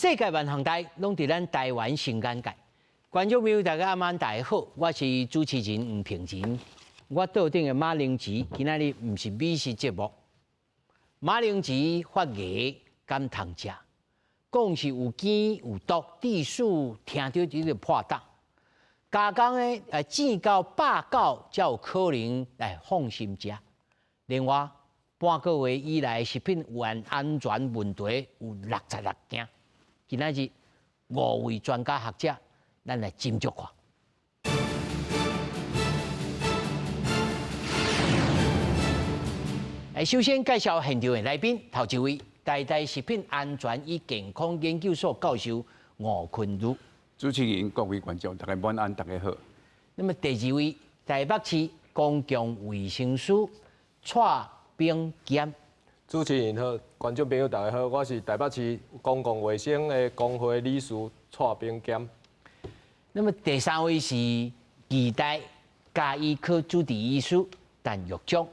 世界万航台拢伫咱台湾新眼界。观众朋友，大家晚安，大家好，我是主持人吴平晴。我桌顶的马铃薯，今仔日唔是美食节目。马铃薯发芽敢通食，讲是有碱有毒，地数听到就就破胆。加工的煎到100才有可能来放心食。另外，半个月以来食品有安全问题有66件。今仔日5位专家学者，咱来斟酌看。首先介绍现场的来宾，头一位台大食品安全与健康研究所教授吴坤如。主持人、各位观众，大家晚安，大家好。那么第二位台北市公共卫生署蔡炳坚。主持人好，观众朋友大家好，我是台北市公共卫生的工会理事蔡炳坚。那么第三位是期待嘉义科主治医师陈玉忠。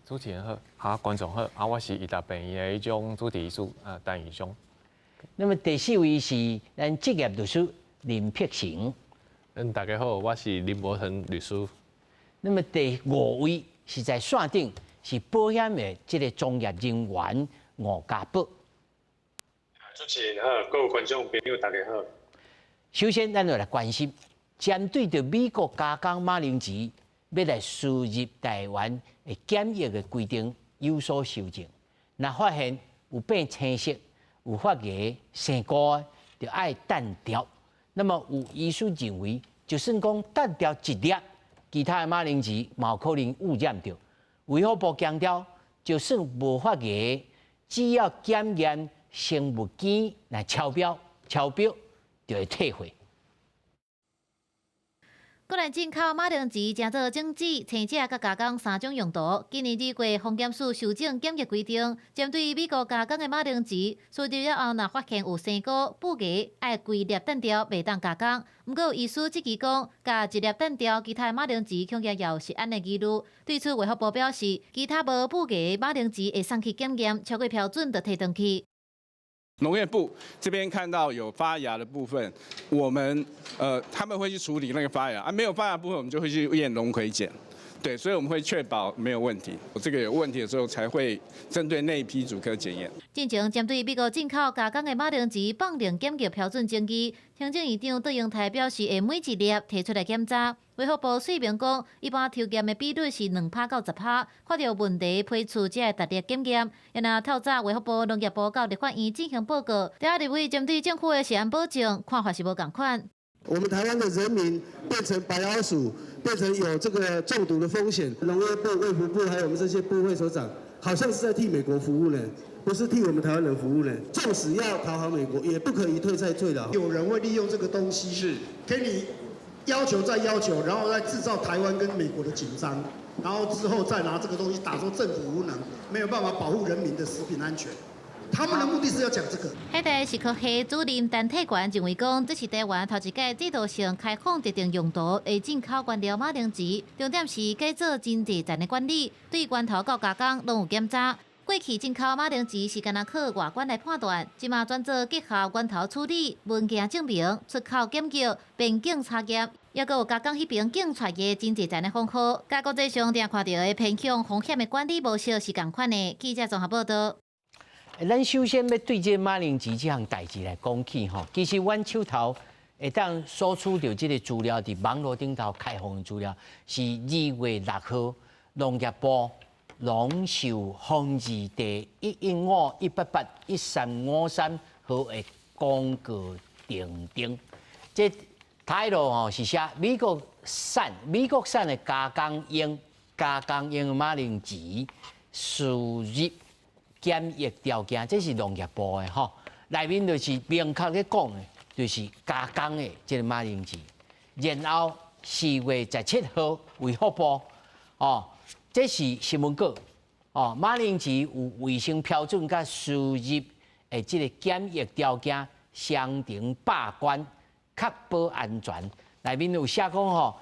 主持人好，观众好，我是医大病院的一种主治医师陈宇雄。那么第四位是咱职业律师林碧成。大家好，我是林柏腾律师。那么第5位是在线顶。是保险的这个从业人员吴家宝。主持人好，各位观众朋友大家好。首先，咱就来关心，针对着美国加工马铃薯要来输入台湾的检疫的规定有所修正，那发现有变青色、有发芽、生菇，就爱单调。那么有医师认为，就算讲单调一粒，其他的马铃薯嘛有可能污染到。卫福部强调，就算无发芽，只要检验生物碱来超标，就会退回。国内进口马铃薯正做整治、青色甲加工3种用途。今年2月，防检署修正检疫规定，针对美国加工的马铃薯，输入了后，若发现有生菇、布芽，爱规粒单条袂当加工。不过，医师即期讲，甲一粒单条其他的马铃薯恐惊也有食安的疑虑。对此，卫福部表示，其他无布芽的马铃薯会送去检验，超过标准就摕回去。农业部这边看到有发芽的部分，我们他们会去处理那个发芽，没有发芽部分我们就会去验龙葵碱，对，所以我们会确保没有问题。这个有问题的时候才会针对那一批主科检验。进前针对美国进口加工的马铃薯放定检疫标准争议，行政院长杜英台表示会每一粒提出来检查。卫福部说明讲，一般抽检的比率是2%到10%，看到问题批出才会特例检验。也若透早卫福部、农业部到立法院进行报告，第二位针对政府的食安保障看法是无同款。我们台湾的人民变成白老鼠，变成有这个中毒的风险。农业部、卫福部还有我们这些部会首长，好像是在替美国服务呢，不是替我们台湾人服务呢。纵使要讨好美国，也不可以退赛退的。有人会利用这个东西，是给你要求再要求，然后再制造台湾跟美国的紧张，然后之后再拿这个东西打说政府无能，没有办法保护人民的食品安全。他们的目的是要讲这个。迄个是科系主任陈体元认为讲，这是台湾头一届制度性开放特定用途的进口原料马铃薯，重点是改做真济站的管理，对源头到加工拢有检查。过去进口马铃薯是干那靠外观来判断，即马转做结合源头处理、文件证明、出口检疫、边境查验，也搁有加工迄边境出的真济站的方法。甲国际上定看到的偏向风险的管理模式是共款的。记者综合报道。咱首先要对这马铃薯这项代志来讲起吼，其实阮手头会当搜取到这个资料，伫网络顶头开放的资料是2月6号农业部农售防治第115-188-1353号的公告订定。这态度吼是写美国产的加工用的马铃薯输入检疫条件，这是农业部的吼，内面就是明确咧讲的，就是加工的这个马铃薯。然后4月17号，卫福部哦，这是新闻稿哦，马铃薯有卫生标准甲输入的这个检疫条件相同把关，确保安全。内面有写讲吼，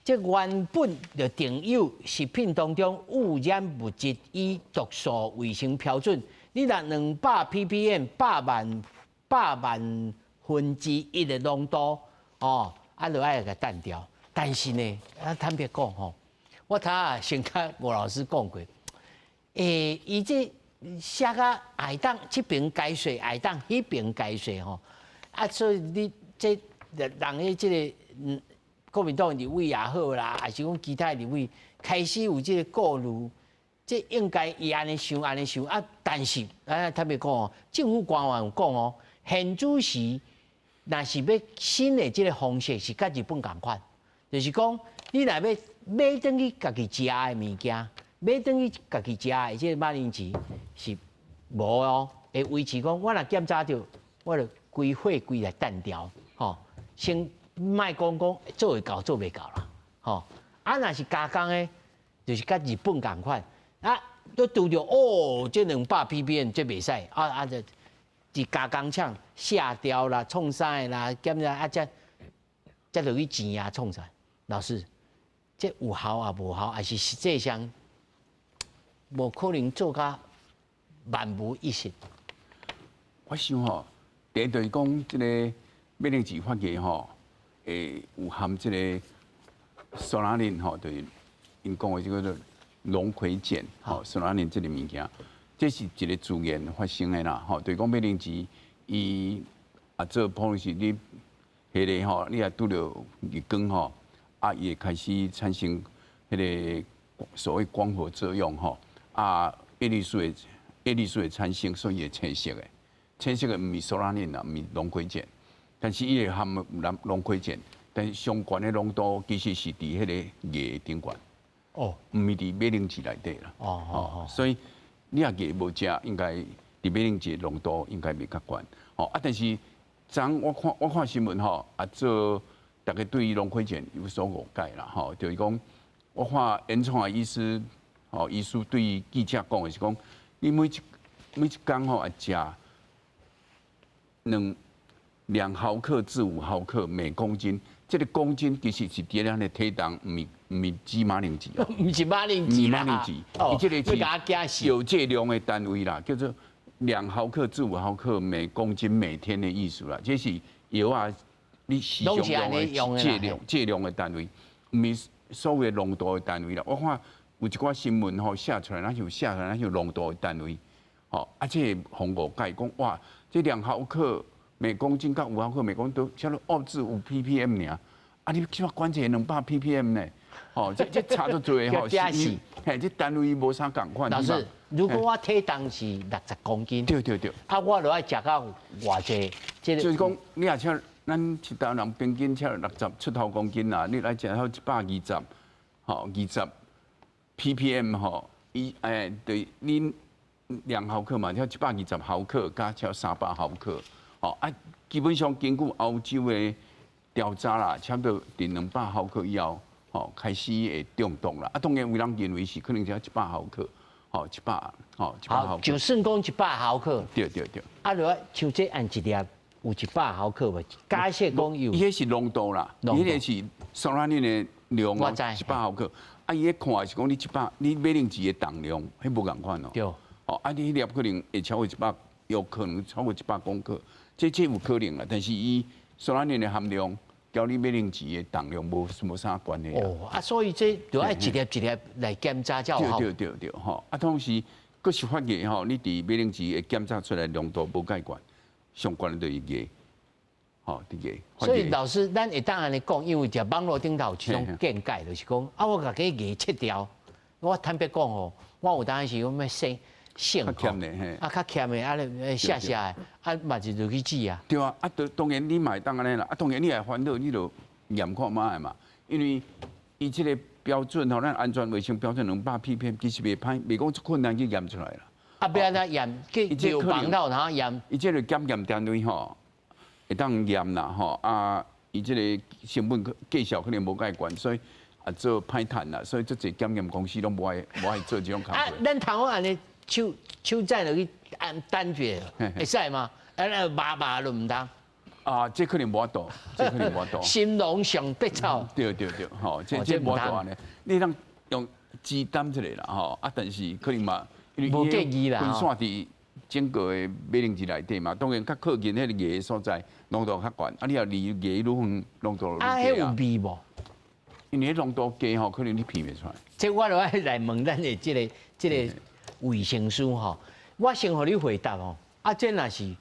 这原本就定有食品当中污染物质与毒素卫生标准，你若200 ppm 100万1/1000的浓度哦，啊，就爱个淡掉。但是呢，坦白讲吼，我头啊先甲吴老师讲过，伊这写甲爱党这边解说，爱党迄边解说吼，啊，所以你这人诶，这个国民党立委也好啦，还是讲其他立委开始有这个顾虑，这应该伊安尼想啊，但是坦白讲哦，政府官员有讲哦，现主席若是要新的这个方式是甲日本共款。就是讲，你若要买等于家己食的物件，买等于家己食的这个马铃薯是无哦，会维持讲，我若检查到，我就规火规来单调，吼，先卖讲做会到做袂到啦，吼，啊若是加工的，就是甲日本共款，啊，都拄着哦，这200 ppm 这袂使，就伫加工厂下掉啦、创啥的啦，检查才落去钱啊，创啥？老师，这有效啊无效，还是实际上无可能做甲万无一失。我想吼，第一就是讲，这个马铃薯发芽吼，有含这个索拉林吼，就是因讲的这个龙葵碱吼，索拉林这个物件，这是一个自然发生的啦吼。就是讲马铃薯，伊做普通是你下咧吼，你也拄着日光吼。伊会开始产生迄个所谓光合作用吼，叶绿素的产生，所以会青色的。青色的毋是索拉林啦，毋是龙葵碱，但是伊会含龙葵碱，但是相关的浓度其实是伫迄个叶顶悬，毋是伫马铃薯内底啦。所以你若叶无食，应该伫马铃薯浓度应该袂较悬。但是我看新闻吼，做。大家对于龙葵碱有所误解啦，吼，就是讲，我看原创的医师，医师对于记者讲的是讲，你每一工吼要食2毫克至5毫克每公斤，这个公斤其实是伫咱的体重，唔是指马铃薯，唔是马铃薯啦，伊这个是有介量的单位啦，叫做2毫克至5毫克每公斤每天的意思啦，这是药啊。你使用的剂量的单位，唔是所谓浓度的单位啦。我看有一寡新闻吼写出来，那就浓度的单位。这红误解讲哇，这2毫克每公斤到5毫克每公斤都差不多至5 ppm 尔。你起码管者200 ppm 呢？这差得多吼。这单位无啥共款。老师，如果我体重是60公斤，对。我就要食到偌济？就是讲，你也像。咱一道人平均才60出头公斤啦，你来食到120，吼20 ppm 吼，对，你2毫克嘛，才120毫克，加超300毫克，基本上根据欧洲的调查啦，差不多伫200毫克以后，开始会中毒啦。当然有人认为是可能只100毫克，100毫克。就算讲100毫克。对。如果像这按一粒。有100毫克无？假设讲有，伊迄是浓度啦，伊迄个是索拉林的量哦，100毫克。伊迄看是讲你马铃薯的重量，迄无共款哦。对。你迄粒可能会超过100，有可能超过100公克，这有可能啦。但是伊索拉林的含量，交你马铃薯的重量无啥关系啊。所以这就要一粒一粒来检查才好。对，同时，佫是发现吼，你伫马铃薯会检查出来浓度无介悬。相关的就是叶，所以老师，咱会当安尼讲，因为在网络顶头有一种见解，就是讲，我甲个叶切掉，我坦白讲吼，我有当时讲要性较欠的，较欠的，下的，嘛就落去煮啊。对啊，当然你嘛会当安尼啦，当然你也烦恼，你就验看卖嘛，因为伊这个标准吼，咱安全卫生标准200 ppm， 其实袂歹，袂讲困难去验出来啦。不要再验，去流放到然后验。伊这个检验单位吼，会当验啦吼，伊这个成本计效可能无介悬，所以做歹趁啦，所以这侪检验公司拢无爱做这种工作。咱头安尼手载落去按单绝，会使吗？麻就唔当。这可能无法度，心龙上必草。对，吼，这无法度安尼，你当用鸡蛋之类啦，吼，但是可能嘛。无建议啦，分散伫整个的马铃薯内底嘛，当然较靠近迄个叶的所在，浓度较悬。啊，你若离叶愈远，浓度愈低啊，迄有味无？因为浓度低吼，可能你闻袂出来。这我就爱来问咱的这个卫生师吼，我先互你回答哦。啊，这若是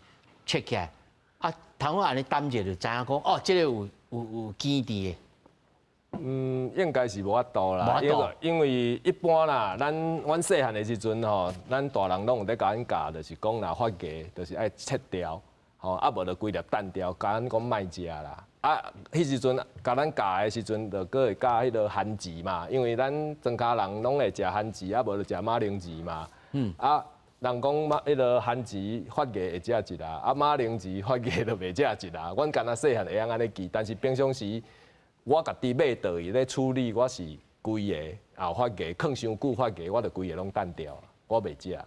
切起来，啊，头我安尼担者就知影讲，哦，这个有基地的。应该是无法度啦，因为一般啦，阮细汉的时阵吼，咱大人拢有咧甲咱教，就是讲若发芽，就是爱切掉，吼，啊无就规粒单掉，教咱讲莫食啦。啊，迄时阵甲咱教的时阵，就搁会教迄个番薯嘛，因为咱庄脚人拢会食番薯，啊无就食马铃薯嘛。啊，人讲迄个番薯发芽会食一啦，啊马铃薯发芽就袂食一啦。阮敢若细汉会晓安尼记，但是平常时。我家己买倒伊咧处理，我是规个后发芽，放伤久发芽，我就规个拢淡掉，我袂食。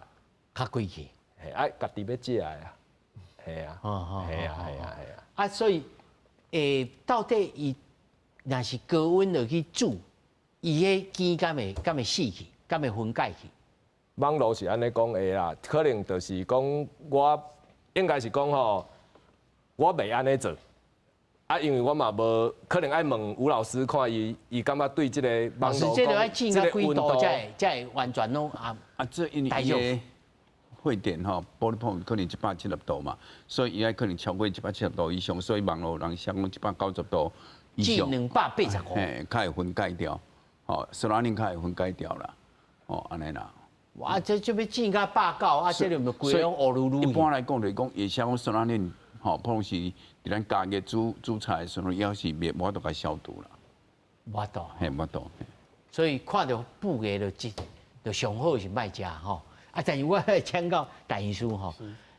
较贵气。嘿，啊，家己要食的啊，系啊，系啊，系啊，系啊。啊，所以到底伊若是高温落去煮，伊迄茎敢会死去，敢会分解去？网络是安尼讲的啦，可能就是讲我应该是讲吼，我袂安尼做。啊，因为我嘛无可能爱问吴老师看伊感觉对即个网络这个要浸到几度才会完全拢这因为伊的沸点吼，玻璃泡可能170度嘛，所以伊爱可能超过170度以上，所以网络人想讲190度以上，浸285，嘿，较会分解掉，吼，索拉宁较会分解掉啦，哦，安尼啦。哇，这要浸到190，啊，这个就规种乌噜噜。一般来讲就是讲，夜宵索拉宁。吼，普通是伫咱家己煮菜的时候，也是无法度甲消毒啦。无法度，嘿，无法度。所以看到布个就上好是卖食吼。啊，但是我请教大医师吼，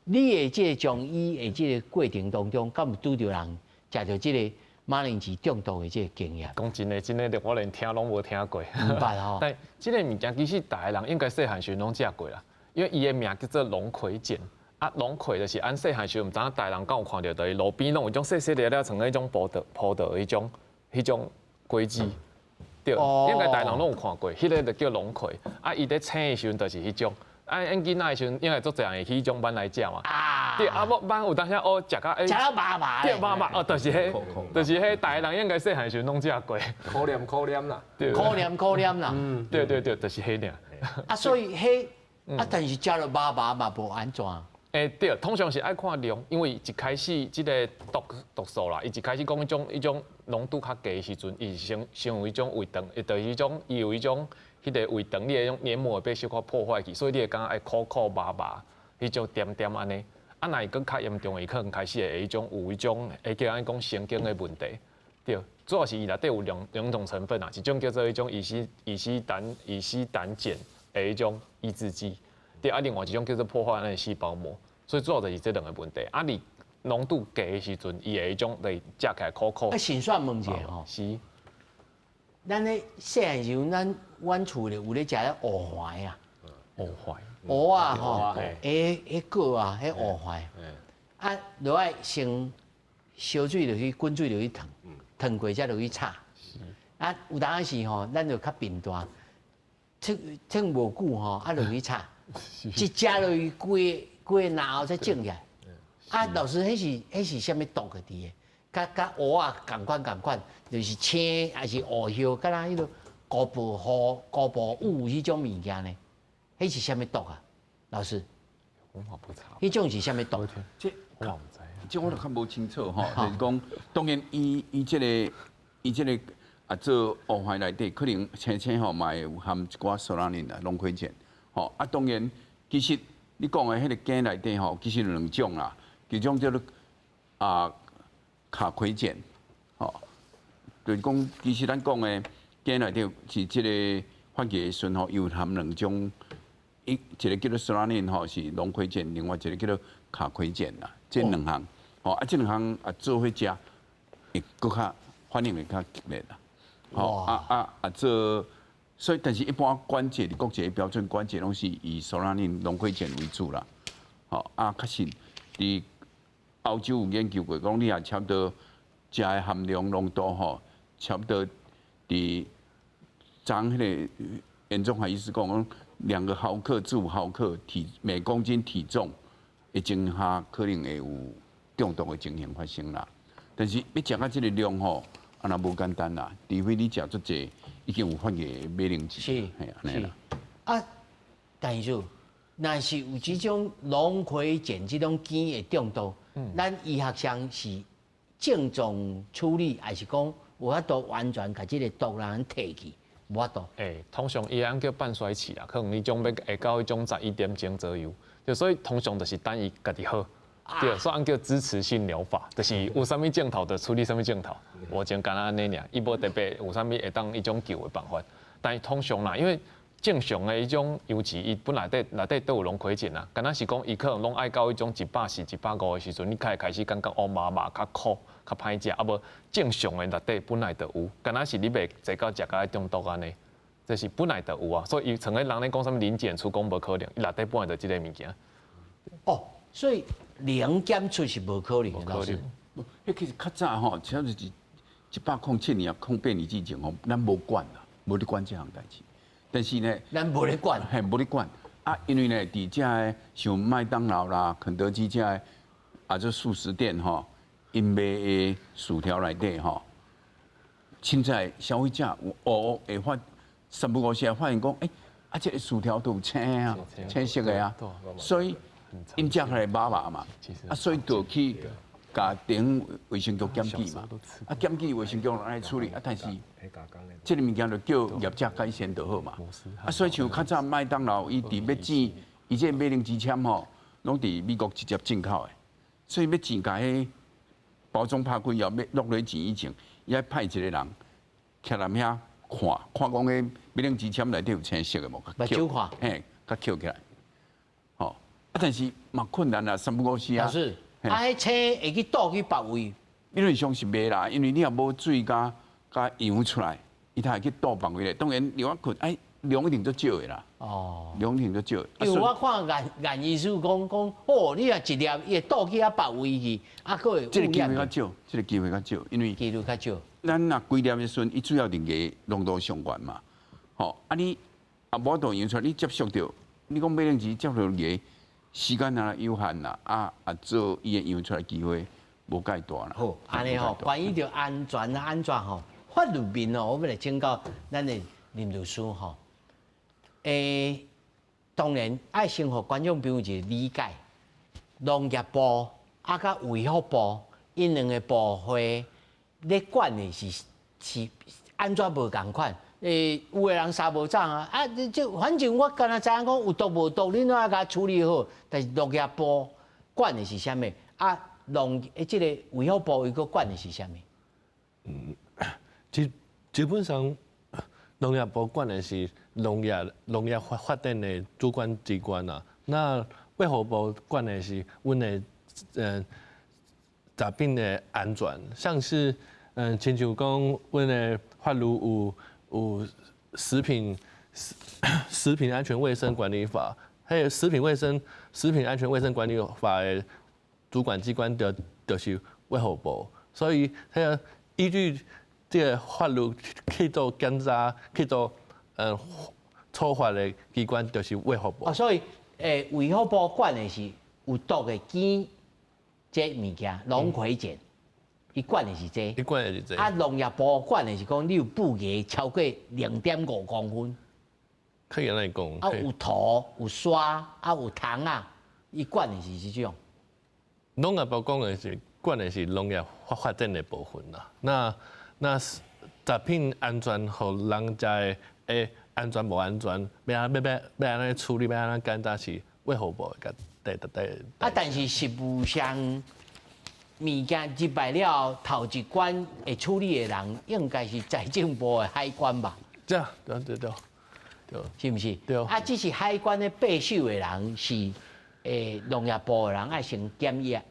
你的这个中医的这个过程当中，敢有拄着人食着这个马铃薯中毒的这个经验？讲真的，我连听拢无听过。明白吼。但这个物件其实大个人应该细汉时拢食过啦，因为伊的名叫做龙葵碱。啊，龙葵就是按细汉时，毋知影大人敢有看到，就是路边拢有种细细粒粒，像迄种葡萄迄种果子，对，应该大人拢有看过，迄个就叫龙葵。啊，伊咧青的时阵就是迄种，啊，因囡仔的时阵，因为做这样会迄种斑来食嘛。啊，对，啊，斑有当时哦，食到食到麻麻，对，麻麻，哦，就是迄大人应该细汉时阵拢食过。可怜啦，对，可怜啦。对，就是迄尔。啊，所以迄啊，但是食了麻麻嘛无安怎？对，通常是爱看量，因为一开始即个毒素啦，伊一开始讲迄种浓度较低的时阵，伊是先有迄种胃肠，就是伊有迄种迄个胃肠，你迄种黏膜会被小可破坏去，所以你会感觉会苦麻麻，迄种点安尼。啊，若是更较严重的，伊可能开始会迄种有迄种会叫咱讲神经的问题。对，主要是伊内底有两种成分啊，一种叫做迄种乙酰胆碱的迄种抑制剂。对，啊，另外一种叫做破坏咱的细胞膜，所以主要就是这两个问题。啊，你浓度低的时阵，伊会迄种会食起来苦。啊，先算问者吼，是。咱咧细汉时阵，阮厝咧有咧食咧藕怀啊，藕啊吼，迄果啊，迄藕怀，啊，落爱先烧水落去，滚水落去烫过才落去炒。啊，有当时吼，咱就较平淡，趁无久吼，啊落去炒。一食落去，规个然后才整起来。啊，老师，迄是啥物毒个伫个？甲蚵仔共款，就是青还是蚵叶，甲咱迄个高薄雾迄种物件呢？迄是啥物毒啊？老师，我嘛不知道。迄种是啥物毒？我嘛唔知。这我就较无清楚吼，就是讲，当然伊这个啊做蚵怀内底，可能青吼嘛会有含一寡索拉宁啊、龙葵碱。吼啊，当然，其实你讲的迄个碱内底吼，其实有两种啦，一种叫做卡葵碱，吼，就是讲其实咱讲的碱内底是即个发芽的时候吼，有含两种，一个叫做索拉宁吼是龙葵碱，另外一个叫做卡葵碱啦，这两项，吼啊，这两项啊做伙食，会搁较反应会较激烈啦，吼做。所以，但是一般关节的国际标准关节拢是以索拉宁、龙葵碱为主啦。好啊，确实，伫欧洲有研究过，讲你也差不多食的含量浓度吼，差不多伫张迄个严重海医师讲，2个毫克至5毫克每公斤体重会种下可能会有中毒的情形发生啦。但是要食到这个量吼，啊那无简单啦，除非你食足济，已经有发炎的马铃薯，是系安尼啦。啊，但是若是有这种龙葵碱这种碱的中毒，咱医学上是正常处理，还是讲有法度完全把这个毒让人摕去？无法度。通常伊安叫半衰期啦，可能你种要会到迄种11点钟左右，就所以通常就是等伊家己好。对，所以按叫支持性疗法，就是有啥物镜头就处理啥物镜头，无简单安尼尔，伊无特别有啥物会当一种救的办法。但是通常啦，因为正常的迄种油脂，伊本来内底都有龙葵碱啊，敢若是讲伊可能拢爱到迄种140、150的时阵，你开始感觉乌麻麻、较苦、较歹食，啊无正常的内底本来就有，敢若是你袂坐到食到中毒安尼，这是本来就有啊。所以伊像个人咧讲啥物零检出讲无可能，伊内底本来就即个物件。哦，所以零检出是无可能的，老师。迄其实较早吼，只要是107年啊，08年之前吼，咱无管啦，无咧管这项代志。但是呢，咱无咧管，嘿，无咧管啊，因为呢，伫遮的像麦当劳啦、肯德基遮的啊，这素食店吼，因卖的薯条内底吼，凊彩消费者有会发3不5时发现讲，啊，这个薯条都有青啊，青色的啊，所以因食起来麻麻嘛，啊，所以就去甲顶卫生局检举嘛，啊，检举卫生局来处理啊，但是这个物件就叫业者改善就好嘛，啊，所以像较早麦当劳伊伫要整，伊这马铃薯签吼，拢伫美国直接进口的，所以要整甲迄包装拍开要落来钱以前，伊爱派一个人徛来遐看讲迄马铃薯签内底有青色的无？目睭看，嘿，甲扣起来，吼，啊，但是嘛困难啊，3不5时啊。老师，啊，迄青会去倒去别位，理论上是袂啦，因为你也无水加油出来，伊才会去倒放回来。当然，你我看，量一定足少的啦。哦，量一定足少。因为我看颜医师讲，哦，你若一粒伊会倒去别位去，啊，佫会这个机会较少，这个机会较少，因为几率较少。咱若规粒的时阵，伊主要伫个浓度上悬嘛。吼，啊你啊无度验出来，你接触到，你讲马铃薯接触到个时间啊有限啦，做伊的验出来机会无介大啦。好，安尼吼，关于着安全吼，法律面吼，我要来请教咱的林律师吼。当然爱先互观众朋友一个理解，农业部甲卫福部因两个部会咧管的是安怎无共款？有的人三无长啊，反正我敢若知影讲有毒无毒，恁都要甲处理好。但是农业部管的是啥物？啊，这个卫福部伊个管的是啥物？基本上农业部管的是农业发展的主管机关啊。那卫福部管的是阮的疾病的安全，像是亲像讲阮的法律有食品安全卫生管理法，还有食品安全卫生管理法的主管机关就是卫福部，所以还有依据这个法律去做检查、去做处罚的机关就是卫福部。所以卫福部管的是有毒的碱这物件，龙葵碱。伊管的是这，伊管的是这。啊，农业部管的是讲你有布艺超过0.5公分，可以安尼讲。啊，有土、有沙、啊有虫啊，伊管的是这种。农业部讲的是管的是农业发展的部分啦。那食品安全和人家的安全无安全，要安尼处理，要安尼检查是卫福部个对。啊，但是实务上。物件入来了，头一关会处理的人，应该是财政部的海关吧？对，是不是？对。啊，只是海关的备手的人是农业部的人爱先检验。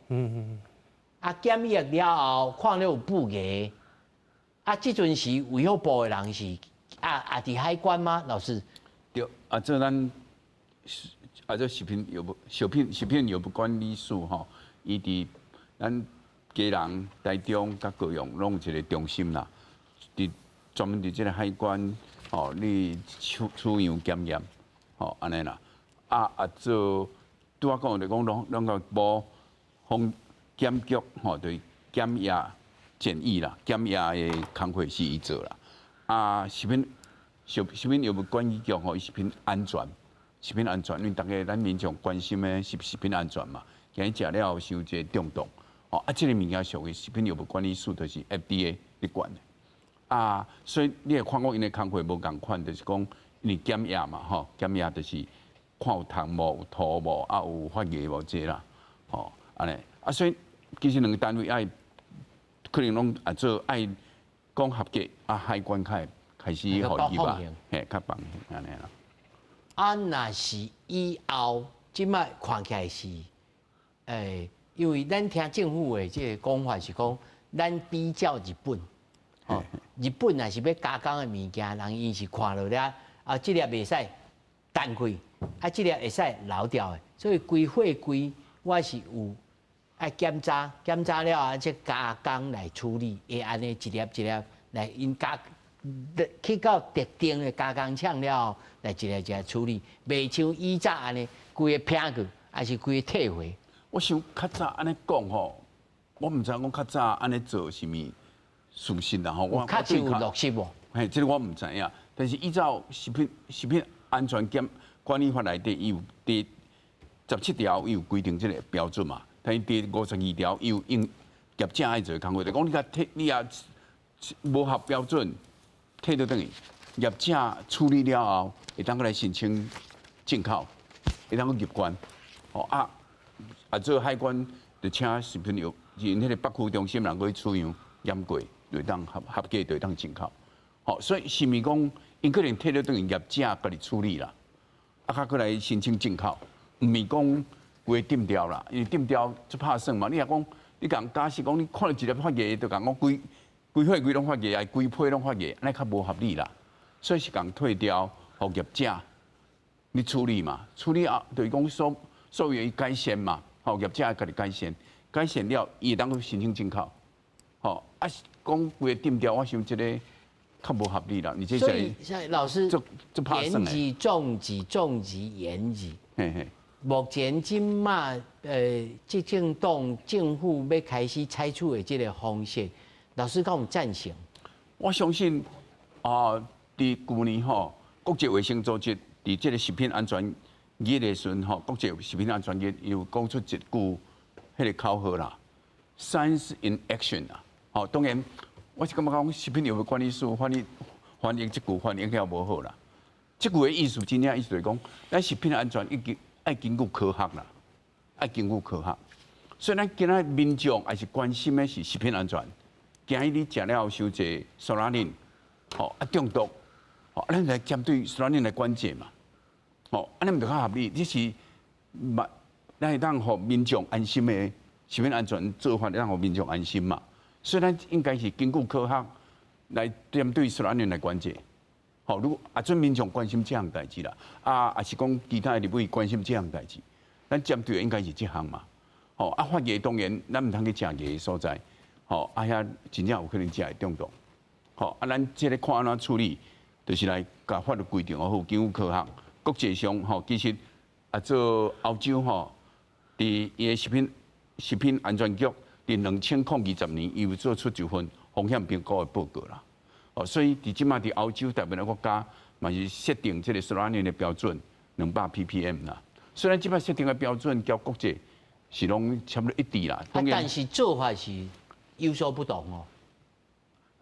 啊，检验了后，看了有布艺，啊，这阵是卫福部的人是伫海关吗？老师？对，这咱这食品药物管理署吼，伊伫咱家人、台中、甲高雄拢有一个中心啦，专门伫这个海关你取样检验，安尼啦，做拄我讲就讲农业部风检局吼，对检验建议啦，检验的工作是伊做啦。啊，食品药物管理局吼，伊食品安全，食品安全，因为大家咱民众关心的是食品安全嘛，今日食了伤一个中毒，哦啊，这个物件属于食品药物管理署，就是 FDA 咧管的。啊，所以你会看讲因的工作无共款，就是讲因为检验嘛，吼，检验就是看有痰无、有吐无，啊有发炎无这啦，吼，安尼啊，所以其实两个单位爱可能拢做爱讲合格，啊海关开始互伊吧，嘿，较放心安尼啦。啊，若是以后即摆看起来是，因为咱听政府的这个讲法是讲，咱比较日本。哦，日本若是要加工的物件，人伊是看落了，啊，这粒袂使干开，啊，这粒会使留掉的，所以规货柜我是有爱检查了啊，再加工来处理，会安尼一粒一粒来因加去到特定的加工厂了后，来一粒处理，袂像以前安尼规个拼去，还是规个退回。我想较早安尼讲吼，我毋知讲较早安尼做是物。属实啦吼，我较有落实无？嘿，这个我唔知影，但是依照食品安全管理法内底，伊有第17条伊有规定这个标准嘛，但是第52条伊有应业者爱做工作，就讲你也无合标准，退倒等于业者处理了后，会当过来申请进口，会当去入关，哦做海关就请食品药，因迄个北区中心人去取样验过。对当合格对当进口，好，所以是咪讲，因可能摕到等于业者家己处理啦，啊，较过来申请进口，毋是讲规定调啦，因为定调就怕算嘛。你若讲，你讲假设讲你看到一粒发芽，就讲我规伙规拢发芽，还规批拢发芽，安尼较无合理啦。所以是讲退掉，互业者你处理嘛，处理啊，就是讲所有改善嘛，互业者家己改善了，伊会当去申请进口，好啊。讲规个定调，我想这个较无合理啦。你这所以老师，严级、重级、重级、严级。嘿嘿。目前今嘛，执政党政府要开始采取的这个方式，老师敢有赞成？我相信啊，伫去年吼，国际卫生组织伫这个食品安全日的时阵吼，国际食品安全日有讲出一句迄个口号啦 ，Science in Action 啦。哦，当然，我是感觉讲食品药物管理署翻译这句翻译了无好啦。这句的意思真正意思就是讲，咱食品安全已经爱根据科学啦，爱根据科学。所以咱今仔民众还是关心的是食品安全。今日你食了伤济苏拉宁，吼中毒，吼咱来针对苏拉宁来管制嘛。吼，安尼毋就较合理？这是咱会当互民众安心的食品安全做法，让互民众安心嘛。所以咱应该是根据科学来针对苏拉宁来管制。好，如果准民众关心这项代志啦，也是讲其他的立委关心这项代志，咱针对的应该是这项嘛。好，发芽当然咱唔通去食芽的所在，好，遐真正有可能食会中毒。好，咱这个看安怎处理，就是来甲法律规定好，根据科学。国际上吼，其实做欧洲吼，伫伊的食品安全局。伫2020年，伊有做出一份风险评估的报告啦。哦，所以伫即马伫欧洲大部分的国家，嘛是设定这个苏拉宁的标准200 ppm 啦。虽然即马设定的标准交国际是拢差不多一致啦。但是做法是有所不同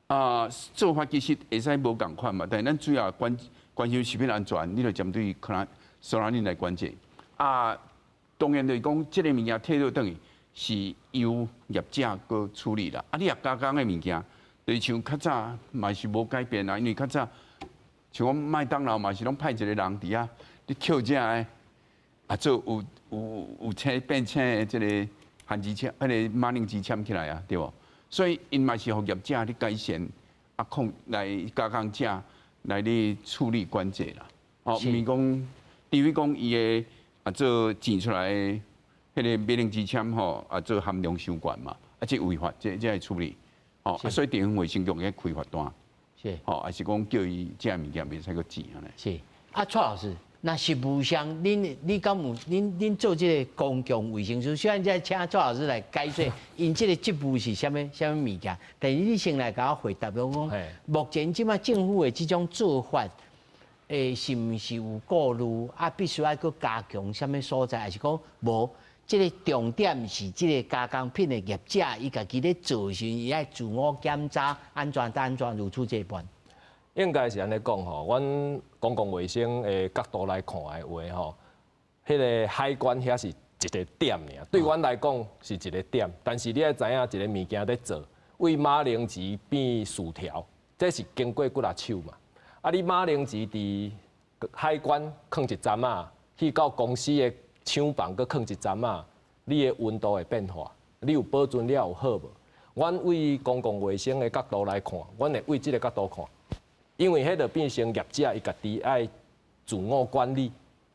哦。做法其实会使无共款嘛，但是咱主要关心食品安全，你就针对苏拉宁来管制。当然就是讲，这个物件摕到等于。是由业者去处理啦。你也加工的物件，就是像较早嘛是无改变啦，因为较早像我麦当劳嘛是拢派一个人伫遐，你扣这个，做有车变车的这个限制车，迄个马令机签起来啊，对无？所以因嘛是互业者去改善，来加工者来咧处理管制啦。哦，毋是讲，除非讲伊的做钱出来。迄个灭令之签吼，做含量伤悬嘛，这违法，这会处理，哦，所以地方卫生局去开罚单，是，哦，还是讲叫伊这物件袂使个治安尼。是，蔡老师，那实务上，你敢有恁做这个公共卫生师，虽然在请赵老师来解说，因这个职务是啥物物件，但是你先来甲我回答，讲目前即马政府的这种做法，是毋是有顾虑啊？必须要搁加强啥物所在，还是讲无？这个重点是这个加工品的业者，伊家己咧做时，伊爱自我检查安全如此这般。应该是安尼讲吼，阮公共卫生的角度来看的话吼，迄个海关遐是一个点尔，对阮来讲是一个点，但是你要知影一个物件在做，为马铃薯变薯条，这是经过几啊手嘛。啊，你马铃薯伫海关放一站啊，去到公司的厂房搁放一站啊，你的温度会变化，你有保存了有好无？阮为公共卫生的角度来看，阮会为这个角度看。因为迄就变成业者伊家己爱自我管理，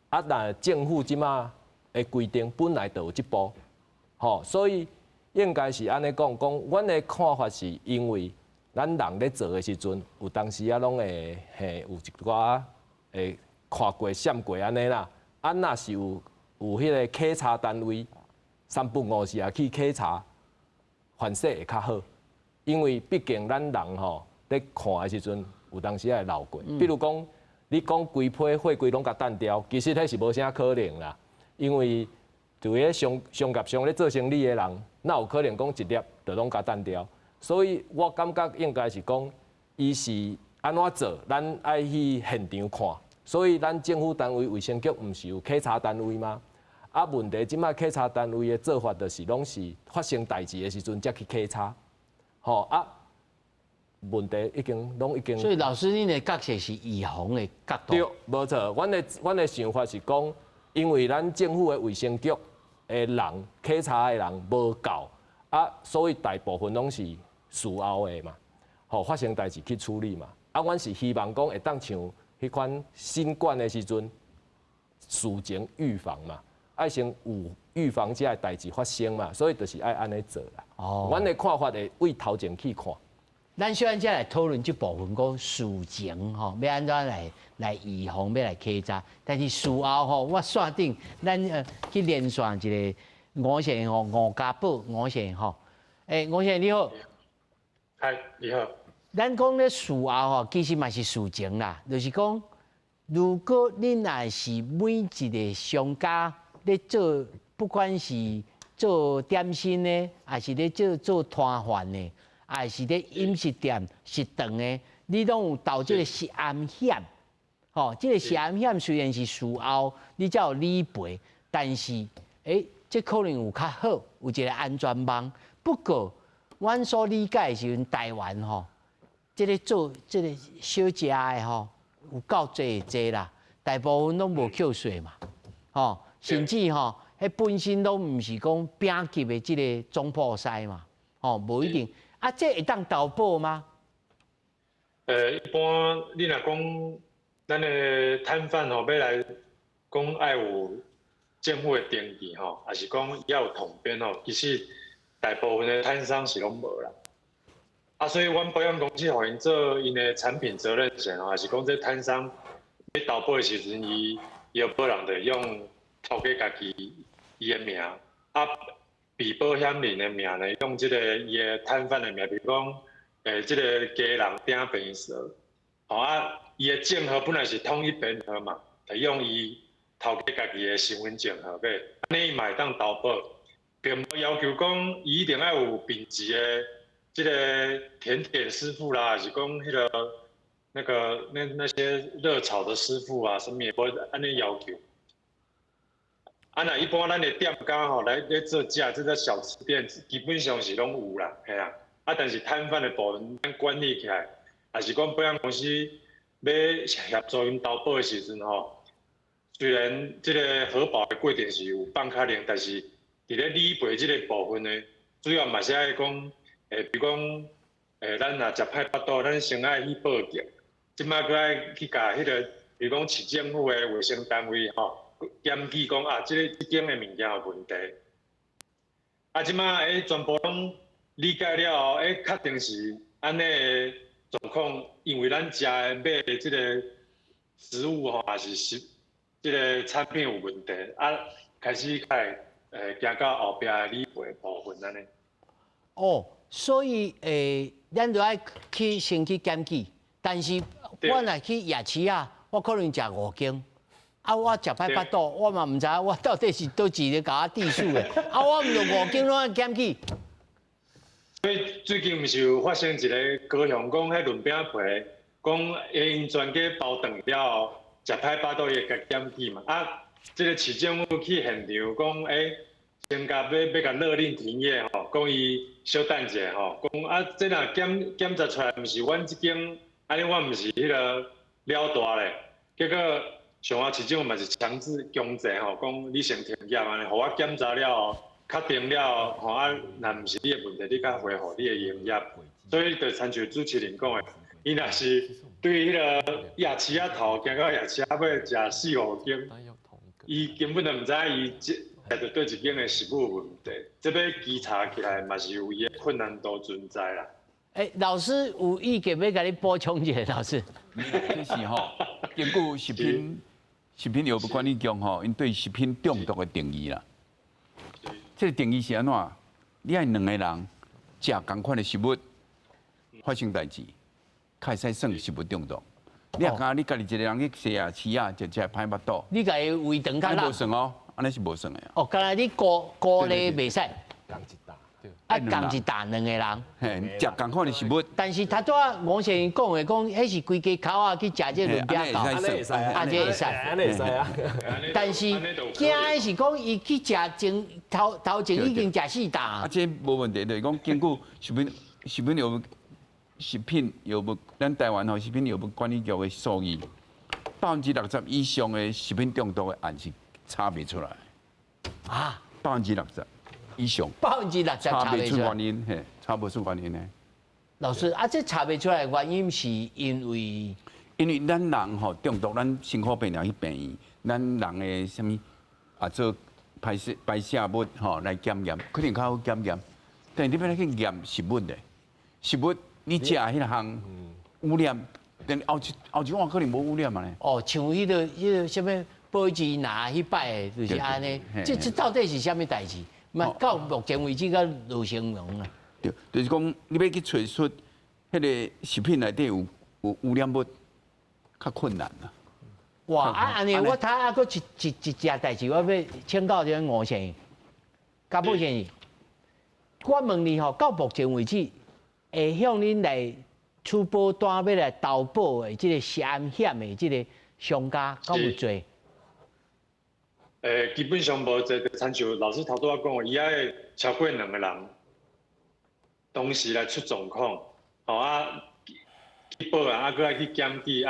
啊，那政府即马的规定本来就有一步，吼，所以应该是安尼讲，阮的看法是因为咱人咧做的时阵，有当时啊拢会有一寡会看过、闪过安尼啦，啊，若是有迄个稽查单位3不5时啊去稽查，反省会较好，因为毕竟咱人吼咧看的时阵。有当时会漏过，比如讲，你讲规批货柜拢甲单掉，其实迄是无啥可能啦。因为就迄商业上咧做生意的人，哪有可能讲一粒就拢甲单掉？所以我感觉应该是讲，伊是安怎做，咱爱去现场看。所以咱政府单位卫生局毋是有稽查单位吗？啊，问题即摆稽查单位的做法就是拢是发生代志的时阵才去稽查，吼啊。问题拢已经，所以老师，恁的角色是预防的角度。对，无错。阮的想法是讲，因为咱政府的卫生局的人稽查的人无够，啊，所以大部分拢是事后的嘛，吼发生代志去处理嘛。啊，阮是希望讲会当像迄款新冠的时阵，事前预防嘛，爱先有预防这个代志发生嘛，所以就是爱安尼做啦。哦，阮的看法会为头前去看。咱虽然才来讨论这部分，讲事前吼要安怎来预防，要来稽查，但是事后吼，我线顶咱去连线一个吴先生吴家宝吴先生吼，吴先生你好，嗨，你好。咱讲咧事后吼，其实嘛是事前啦，就是讲，如果恁若是每一个商家咧做，不管是做点心呢，还是咧做摊贩呢。还是咧饮食店食堂的，你拢有到这个食安险，吼，这个食安险虽然是事后你才有理赔，但是这可能有较好，有一个安全网。不过，阮所理解的时阵，台湾吼，这个做这个小食的吼，有够济啦，大部分拢无扣税嘛，吼，甚至吼，迄本身都毋是讲丙级的这个总铺师嘛，吼，无一定。啊，这会当投保吗？一般你若讲咱的摊贩吼，要来讲爱有政府的登记吼，还是讲要有统编吼，其实大部分的摊商是拢无啦。啊，所以阮保险公司互因做因的产品责任险吼，还是讲这摊商要投保的时阵，伊有保人着用头家家己伊的名啊。被保险人的名呢，用这个伊的摊贩的名，比如讲，这个家人顶便蛇，吼啊，伊的证号本来是统一编号嘛，就用伊头家家己的身份证号码，安尼伊嘛会当投保，并无要求讲伊一定要有丙级的这个甜师傅啦，还是讲迄个那些热炒的师傅啊，什么也无安尼要求。啊，那一般咱的店家吼来做食，这个小吃店基本上是拢有啦，系啊。啊，但是摊贩的部分咱管理起来，还是讲保险公司要协助因投保的时阵吼，虽然这个核保的过程是有放卡令，但是伫咧理赔这个部分呢，主要嘛是爱讲，比如讲，咱若食歹腹肚，咱先爱去报警，即摆佫爱去甲迄个，比如讲市政府的卫生单位吼。检举讲啊，这间的物件有问题。啊，即摆全部拢理解了后，确定是安尼的状况，因为咱食的买的这个食物吼，也是这个产品有问题，开始行到后壁的理赔部分安尼。哦，所以咱就爱先去检举，但是我若去夜市啊，我可能食5斤，我食歹巴肚，我嘛唔知我到底是倒一个甲我地数的，我唔就5斤拢检举。所以最近毋是有发生一个高雄讲迄润饼皮，讲因全家包顿了后，食歹巴肚伊会甲检举嘛？这个市政府去现场讲，先甲要甲勒令停业吼，讲伊小等者吼，讲这若检查出来毋是阮这间，安尼我毋是迄个了大咧，结果上海市政府嘛是强制强制吼，讲你先停业安尼，互我检查了后，确定了后，若毋是你的问题，你甲恢复你的营业。所以就亲像主持人讲的，伊若是对迄个夜市仔头行到夜市仔尾食4-5斤，伊根本就毋知伊着对一间的食物有问题，这要稽查起来嘛是有伊的困难度存在啦。老师有意见要甲你补充一下，老师。这是吼，根据食品药物管理局吼，因对食品中毒的定义啦。这个定义是安怎？你爱2个人食同款的食物发生代志，开始算食物中毒。你若讲你家己一个人去西夜市啊，就食歹巴肚，你家己胃肠较无算哦，安尼是无算的。哦，刚才你高咧袂使，共一打2个人，嘿，食同款的食物。但是他拄仔王先生讲的，讲迄是规家口啊去食这润饼糕，安尼会使，安尼会使，安尼会使啊。但是惊的是讲伊去食前头前已经食4打。这无问题，就是讲根据食品药物，咱台湾吼食品药物管理局的数据，60%以上的食品中毒的案是查袂出来。啊，60%以上。60%查袂出来。原因，嘿，查不出原因呢。老师，这查袂出来原因是因为咱人吼中毒，咱身体病人去病院，咱人的什么做排泄物吼来检验，可能较好检验。但你要来去验食物的，食物你食迄项污染，但后一碗可能无污染嘛呢？哦，像迄个什么保质拿迄摆的，就是安尼。这到底是什么代志？嘛，到目前为止，个陆成龙啊。对，就是讲你要去找出迄个食品内底有污染物，较困难啦。哇，安尼我睇搁一件代志，我要请教这个吴先生、甲布先生。我问你吼，到目前为止，会向恁来出保单要来投保的这个食安险的这个商家，够有多？基本上无这个参照老师头拄仔讲的，伊爱超过2个人，同时来出状况，去报案，搁爱去检举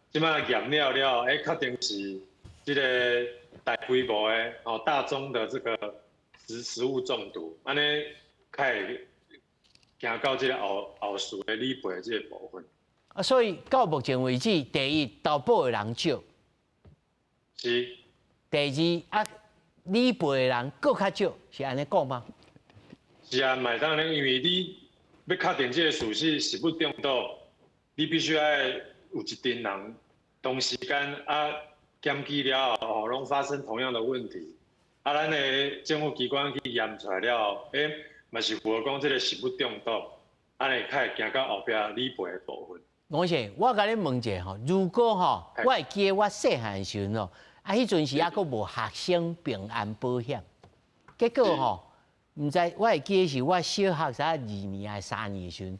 即摆验了，确定是这个大规模的大宗的这个食物中毒，安尼才会行到这个后续的理赔这个部分。所以到目前为止，第一投保的人少，是。第二理赔的人更较少，是安尼讲吗？是啊，买当然，因为你要确定这个事实食物中毒，你必须要有一群人同时间检举了后，拢发生同样的问题，咱的政府机关去验出来了后，嘛是符合讲这个食物中毒，安尼才会行到后壁理赔的部分。王先生，我甲你问一下吼，如果吼，我会记得我细汉的时阵吼，迄阵时还佫无学生平安保险，结果吼，毋知我会记得是我小学2年还是3年的时阵，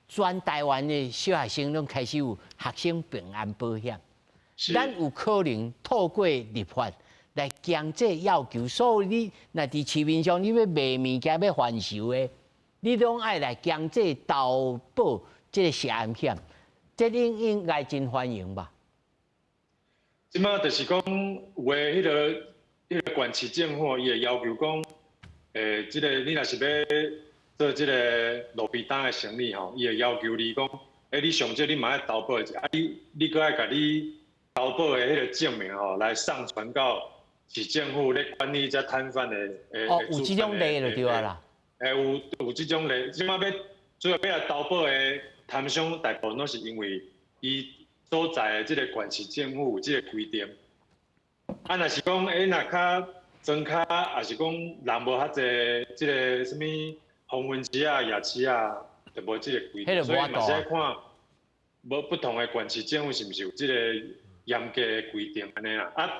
全台湾的小学生拢开始有学生平安保险，咱有可能透过立法来强制要求，所有你若伫市面上你要卖物件要贩售的，你拢爱来强制投保这个食安险，这应该真欢迎吧？即马就是讲，有诶迄个县市政府伊会要求讲，即个你若是要做即个路边摊诶生意吼，伊会要求你讲，你上少你嘛爱投保一下，你搁爱甲你投保诶迄个证明吼，来上传到市政府咧管理这摊贩诶有即种例就对啊啦。有即种例，即马主要要来投保诶摊商，大部分拢是因为伊所在的这个县市政府有这个规定，啊，若是讲若较庄卡，也是讲人无遐济，即个什物红分市啊、夜市啊，就无即个规定，所以嘛是爱看无不同的县市政府是毋是有即个严格的规定安尼啦。啊，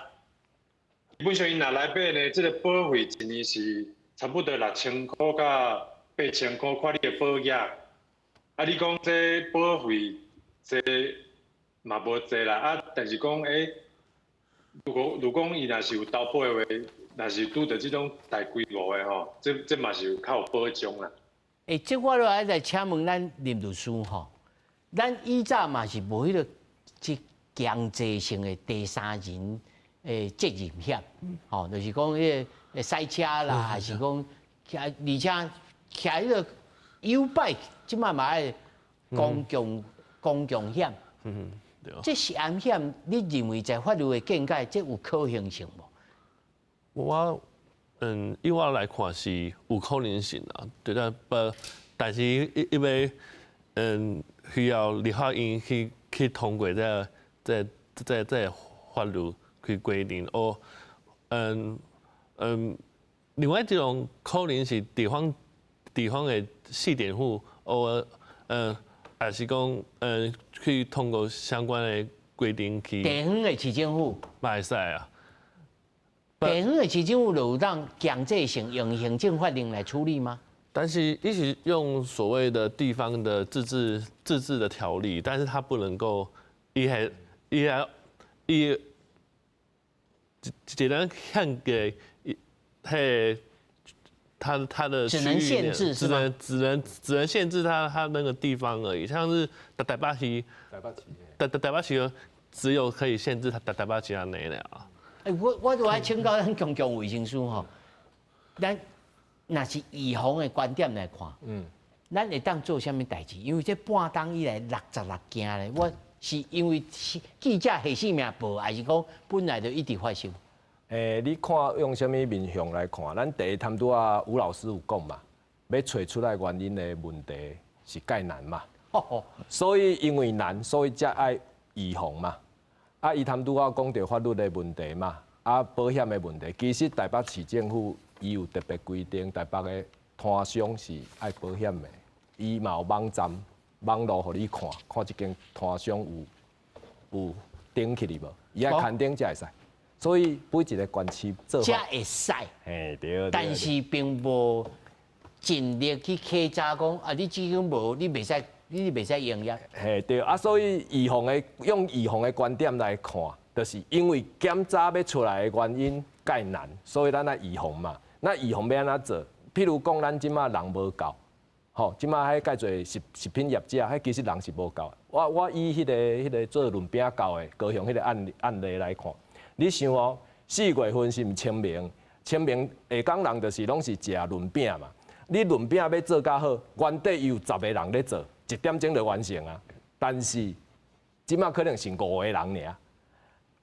基本上因若来买呢，即个保费一年是差不多6000块到8000块，看你的保额。啊，你讲这保费这嘛无济啦，啊，但是讲如果伊若是有投保的话，若是拄着即种大规模的吼，这嘛是有较有保障啦。这我都爱来请问咱林律师吼，咱以前嘛是无迄个即强制性的第三人责任险，吼，就是讲迄个赛车啦，还是讲而且骑迄个 U bike， 即摆嘛爱公共险。对。这险险，你认为在法律的见解，这有可行性无？以我来看是有可能性啊，对但是因为需要立法院去通过这法律去规定另外一种可能是地方的市政府还是讲去通过相关的规定去。地方的市政府袂使啊。地方的市政府有让强制性用行政法令来处理吗？但是一起用所谓的地方的自治的条例，但是它不能够只能看给它的只能限制是吗？只能限制它那个地方而已，像是台北市只有可以限制台北市安尼了。我就爱请教咱公共卫生署吼，咱若是预防的观点来看，咱会当做啥物代志？因为这半冬以来66件咧，我是因为记者系性命报，还是讲本来就一直发生？你看用什么面向来看？咱第一摊拄啊，吴老师有讲嘛，要找出来原因的问题是介难嘛。所以因为难，所以才爱预防嘛。啊，伊摊拄啊讲到法律的问题嘛，啊保险的问题，其实台北市政府伊有特别规定，台北的摊商是爱保险的，伊嘛有网站、网络互你看，看一间摊商有登起哩无，伊爱刊登才会使。所以每一个县市做法，才会使。嘿对。但是并无尽力去稽查讲啊，你只要无，你袂使。你袂使营业。嘿对啊，所以用预防的观点来看，就是因为检查要出来的原因介难，所以咱来预防嘛。那预防要安怎做？譬如讲，咱即马人无够，吼，即马迄介侪食品业者，迄其实人是无够。我以迄个做润饼糕的高雄迄个案例来看，你想哦，4月份是毋清明？清明下港人就是拢是食润饼嘛。你润饼要做较好，原底有10个人咧做。1点钟就完成啊！但是即马可能是5个人尔，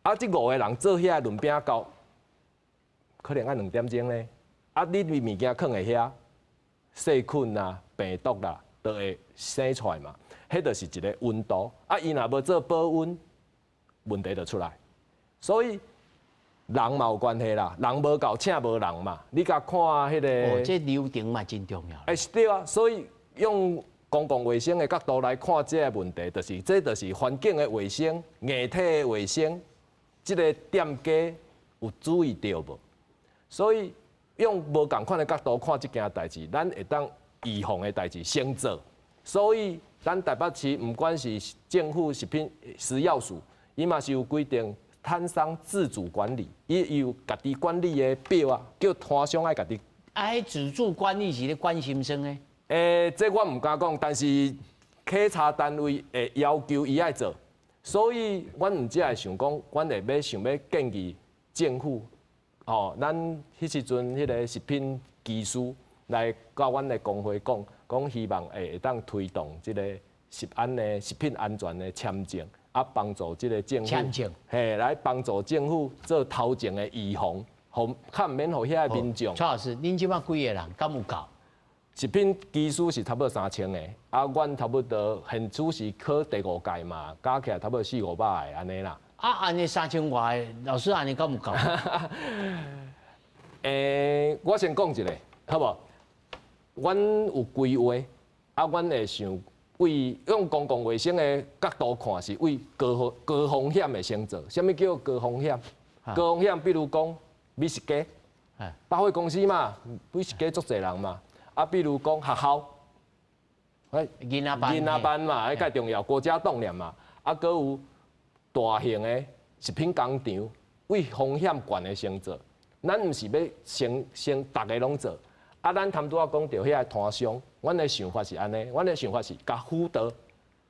啊，这5个人做遐润饼糕，可能要2点钟咧。啊，你物件放在遐，细菌啊、病毒啦，都会生出来嘛。迄就是一个温度，啊，伊若无做保温，问题就出来。所以人嘛有关系啦，人无够请无人嘛。你甲看迄个，这流程嘛真重要。是对啊，所以用公共卫生的角度来看这个问题，这就是环境的卫生、硬体的卫生，这个店家有注意到无？所以用无同款的角度看这件代志，咱会当预防的代志先做。所以咱台北市不管是政府食品食药署，伊嘛是有规定摊商自主管理，伊有家己管理的表啊，叫摊商爱家己。迄自主管理是咧管心生的。这我唔敢讲，但是稽查单位会要求伊爱做，所以阮唔只会想讲，阮会想要建议政府，咱迄时阵迄个食品技师来甲阮的工会讲希望会当推动即个食品安全的签证，啊，帮助即个政府签证，来帮助政府做头前的预防，较免互遐民众。蔡老师，恁即摆几个人，敢有够？食品技师是差不多3000个，啊，阮差不多现处是考第5届嘛，加起来差不多400-500个安尼啦。安尼3000外的老师安尼够唔够？我先讲一个，好无？阮有规划，阮会想为用公共卫生的角度看，是为高风险的先做。什么叫高风险？高风险，比如讲美食街，百货公司嘛，美食街足侪人嘛。比如讲学校，囡仔班嘛，迄较重要，国家栋梁嘛。搁有大型的食品工厂，为风险悬的先做。咱毋是要先大家拢做，咱头拄仔讲到遐摊商，阮的想法是安尼，阮的想法是甲辅导、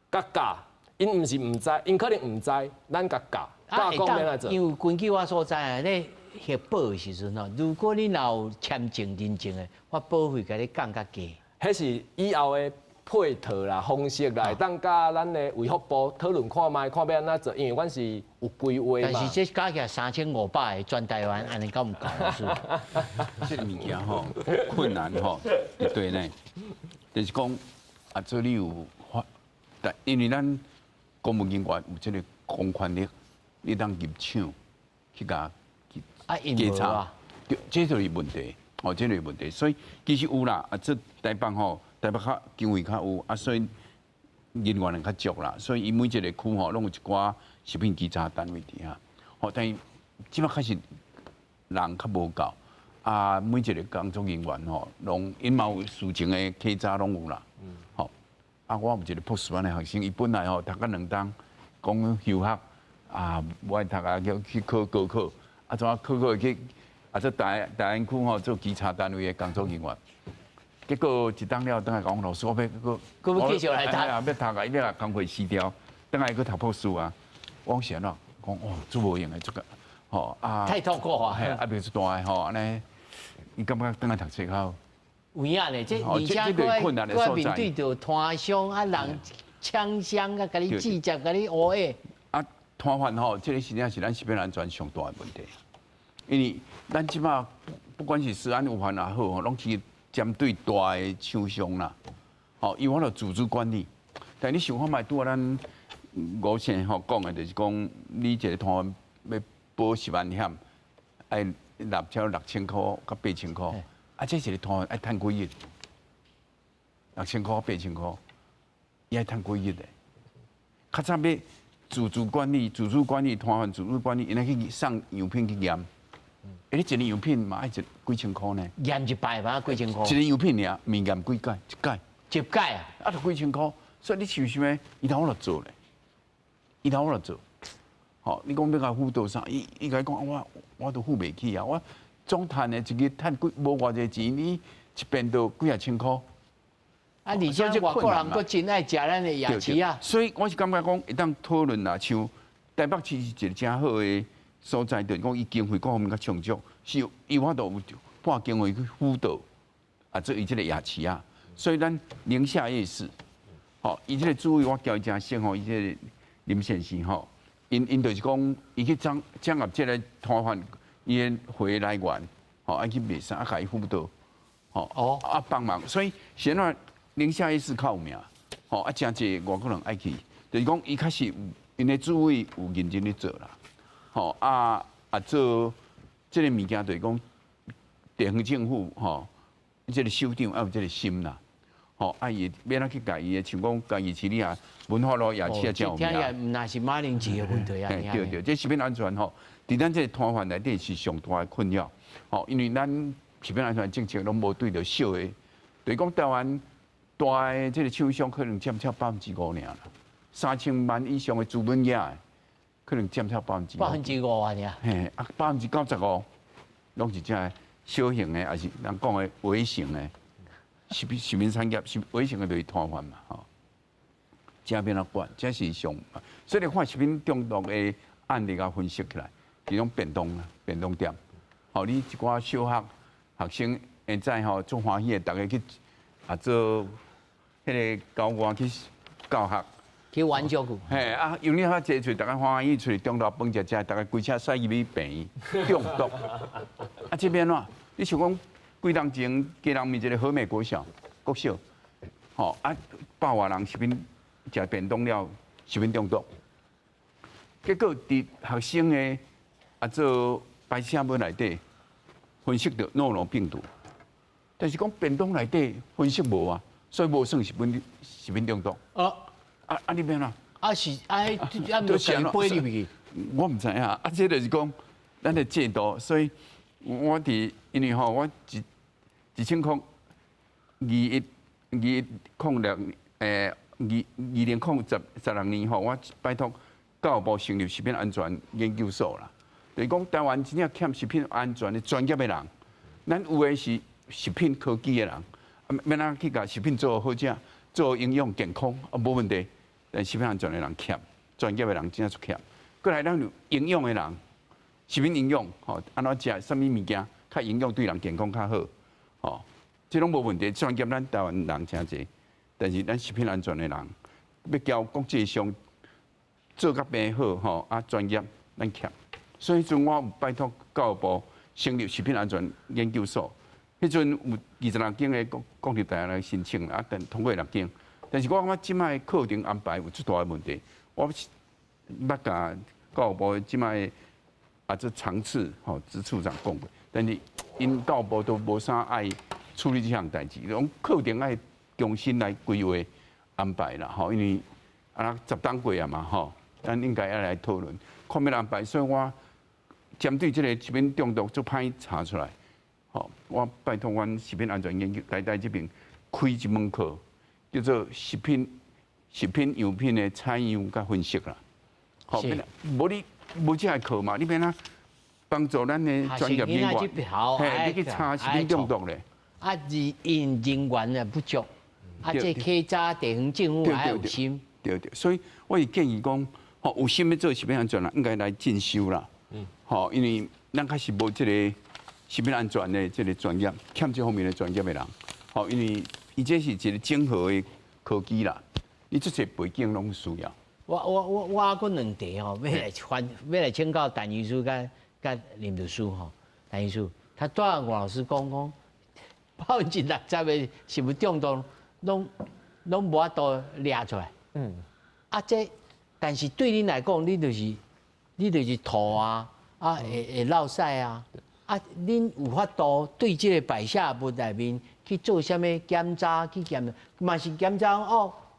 甲教，因毋是毋知，因可能毋知，咱甲教，教讲免来做。因为根据我所知啊，咧核保的时阵吼，如果你若有签证认证的，我保费甲你降较低。迄是以后的配套啦、方式啦，会当甲咱的卫福部讨论看卖，看要安怎做，因为阮是有规划嘛。但是这加起来3500的全台湾，安尼够唔够？是。这个物件吼，困难吼，对呢，就是讲做你有法，但因为咱公务人员有这个公权力，你当入场去甲检查，这就是问题，这就是问题。所以其实有啦，这台北吼。台北较经费较有，所以人员较足啦，所以伊每一个区吼，拢有一寡食品稽查单位伫遐。但是即摆开始人较无够，每一个工作人员吼，拢因嘛有事情的稽查拢有啦。我有一个博士班的学生，伊本来吼读个2档，讲休学我读叫去考高考，怎啊考去做大安区吼做稽查单位的工作人员。结果一当了，等下讲老师，我要继续来读，要读伊要工课辞掉，等下去读博士啊。我讲啥咯？讲做无用的这个，太痛苦啊！袂出大个安尼，伊感觉等下读书好。有影咧，这而且佮面对着摊商人抢箱甲你制作，甲你讹的。摊贩吼，这个实际上是咱食品安全上大的问题，因为咱即马不管是食安有限也好吼，拢去。针对大的厂商啦，伊我著自主管理。但你想看卖拄啊，咱5线讲的，就是讲你一个摊贩要保10万险，爱纳超6000块到8000块，这是个摊贩爱趁几亿？6000块8000块，伊爱趁几亿的？较早要自主管理摊贩自主管理，因来去送样品去验。你一个样品嘛爱几千块呢？验一摆嘛几千块。一个样品尔，面验几届？一届啊！就几千块，所以你想想咩？伊头我来做咧，伊头我来做。你讲要甲辅导啥？伊甲讲我都付袂起啊！我总赚的一日赚无偌济钱，你一边都几啊千块。而且外国人佫真爱食咱的夜市啊。所以我是感觉讲，会当讨论啦，像台北市是一个真好的。所在就是讲，伊经费各方面较充足，是伊我都有拨经费去辅导，做伊即个夜市啊。所以咱宁夏夜市，伊即个主委我交伊真熟伊即个林先生因就是讲，伊去掌握即个摊贩伊的回来源，爱去卖啥，甲伊辅导，帮忙。所以现在宁夏夜市较有名，真济外国人爱去，就是讲伊开始因的主委有认真咧做啦。做这个物件，就是讲地方政府这个首长要有这个心啦，伊免哪去家己的，像讲家己市里啊，文化路夜市啊，真有名。听起那是马铃薯的问题啊。对，这食品安全伫咱这摊贩内底是上大的困扰。因为咱食品安全政策拢无对着小的，就是讲台湾大的这个厂商可能占超5%尔啦，3000万以上的资本业。可能占超5%。5%啊，你啊。嘿，95%拢是只小型的，还是人讲的微型的，食品产业是微型的，就是摊贩嘛，这变哪管？这是上，所以你看食品中毒的案例啊，分析起来，这种便当店，你一寡小学生现在做欢喜的，大家去做迄个高官去教学。去玩足久。因为遐济厝，大家欢喜出中昼饭食，大家规车驶入去病院中毒。这边喏，你想讲几年前，家人面一个和美国小，百外人食品食便当了，食品中毒。结果伫学生的做排泄物内底分析到诺罗病毒，但是讲便当内底分析无啊，所以无算食品中毒。你变啦？是就先背入去。我唔知影，这就是讲咱的制度，所以我因为我2006年我拜托教育部成立食品安全研究所啦。就是讲台湾真正欠食品安全的专业的人，咱有的是食品科技的人，免咱去甲食品做好食，做营养健康无问题。但食品安全的人欠，专业的人真正出欠。过来咱有营养的人，食品营养安怎食，什么物件较营养对人健康较好，这拢无问题。专业咱台湾人真济，但是咱食品安全的人要交国际上做甲变好专业咱欠。所以，阵我有拜托教育部成立食品安全研究所，迄阵有26间的公立大学来申请但通过6间。但是我感觉即摆课程安排有出大的问题，我捌甲教育部即摆这长次支处长讲过，但是因教育部都无啥爱处理这项代志，讲课程爱重新来规划安排啦，因为10档过啊嘛，咱应该要来讨论看要安排，所以我。针对这个食品中毒，做歹查出来，我拜托阮食品安全研究台大这边开一门课，叫做食品样品的采样甲分析啦。无你无这个课嘛，你免帮助咱的专业人员，你去查食品中毒咧。因人员也不足，这客家地方政府还有心。对，所以我是建议讲，有心要做食品安全啦，应该来进修啦。因为咱开始无这个食品安全的这个专业，欠这方面的专业的人，因为伊这是一个整合的科技啦，你这些背景拢需要。我还佫2题要来请教陈医师甲林律师陈医师，他昨下吴老师讲60%的食物中毒拢无法度抓出来。但是对恁来讲，你就是吐会落屎恁有法度对这个排泄物内面去做啥物检查？去检，嘛是检查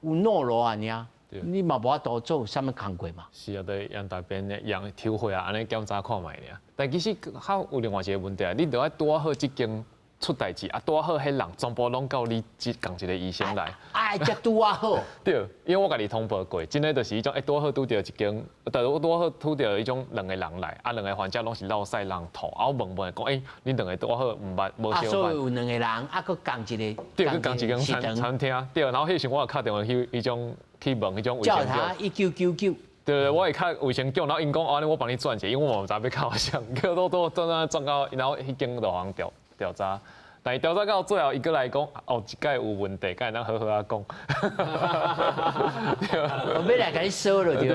有诺罗安尼你嘛无法度做啥物工课嘛？是啊，对，让大便让抽血安尼检查看卖尔。但其实还有另外一个问题你着要拄好即间出代志拄好，迄人全部拢到你共一个医生来。才拄好。对，因为我家己通报过，真诶就是迄种拄好拄着一间，拄好拄着迄种2个人来，2个患者拢是落屎人吐，我问讲，恁2个拄好毋捌无相捌。所以有2个人，佫共一个。对，佫共一间餐厅。对，然后迄时我敲电话去迄种去问迄种卫生局。叫他1999。对，我会敲卫生局，然后因讲我帮你转者，因为我唔知要靠啥，叫都转到，然后迄间就互人调查。但是调查到最后，伊个来讲，一届有问题，敢会当好好讲。我要来甲你说了，对